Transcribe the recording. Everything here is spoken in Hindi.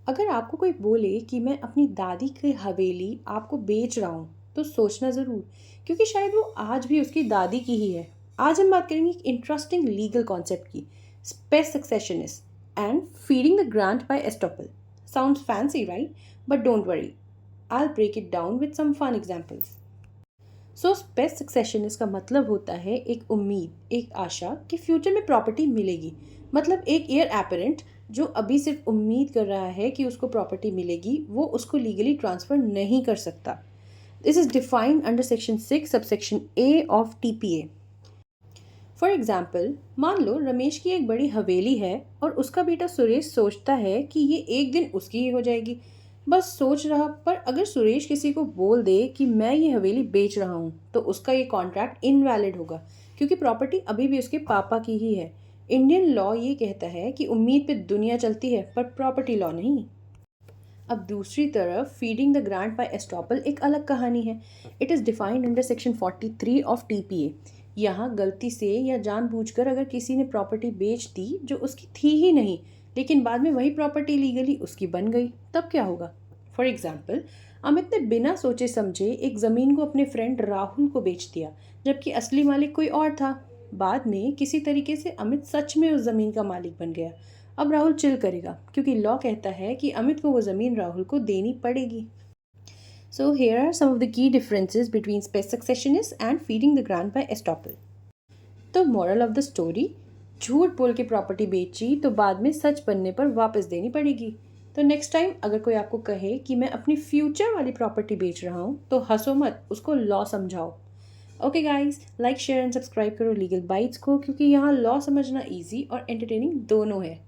अगर आपको कोई बोले कि मैं अपनी दादी की हवेली आपको बेच रहा हूँ, तो सोचना ज़रूर, क्योंकि शायद वो आज भी उसकी दादी की ही है। आज हम बात करेंगे एक इंटरेस्टिंग लीगल कॉन्सेप्ट की, spes successionist and feeding the grant by estoppel. Sounds fancy, right? But don't worry. I'll break it down with some fun examples. So space succession इसका मतलब होता है एक उम्मीद, एक आशा कि फ्यूचर में प्रॉपर्टी मिलेगी। मतलब एक एयर एपरेंट जो अभी सिर्फ उम्मीद कर रहा है कि उसको प्रॉपर्टी मिलेगी, वो उसको लीगली ट्रांसफ़र नहीं कर सकता। This is defined under section 6 subsection A of TPA. For example, मान लो रमेश की एक बड़ी हवेली है और उसका बेटा सुरेश सोचता है कि ये एक दिन उसकी ही हो जाएगी। बस सोच रहा, पर अगर सुरेश किसी को बोल दे कि मैं ये हवेली बेच रहा हूँ, तो उसका ये कॉन्ट्रैक्ट इनवैलिड होगा, क्योंकि प्रॉपर्टी अभी भी उसके पापा की ही है। इंडियन लॉ ये कहता है कि उम्मीद पे दुनिया चलती है, पर प्रॉपर्टी लॉ नहीं। अब दूसरी तरफ feeding the grant bye estoppel एक अलग कहानी है। It is defined under section 43 of TPA. यहाँ गलती से या जानबूझकर अगर किसी ने प्रॉपर्टी बेच दी जो उसकी थी ही नहीं, लेकिन बाद में वही प्रॉपर्टी लीगली उसकी बन गई, तब क्या होगा? फॉर एग्जाम्पल, अमित ने बिना सोचे समझे एक ज़मीन को अपने फ्रेंड राहुल को बेच दिया, जबकि असली मालिक कोई और था। बाद में किसी तरीके से अमित सच में उस ज़मीन का मालिक बन गया। अब राहुल चिल करेगा, क्योंकि लॉ कहता है कि अमित को वो ज़मीन राहुल को देनी पड़ेगी। So here are some of the key differences between space successionists and feeding the grant by estoppel. तो moral of the story, झूठ बोल के प्रॉपर्टी बेची तो बाद में सच बनने पर वापस देनी पड़ेगी। तो नेक्स्ट टाइम अगर कोई आपको कहे कि मैं अपनी फ्यूचर वाली प्रॉपर्टी बेच रहा हूँ, तो हंसो मत, उसको लॉ समझाओ। Okay guys, like share and subscribe करो लीगल बाइट्स को, क्योंकि यहाँ लॉ समझना इजी और एंटरटेनिंग दोनों है।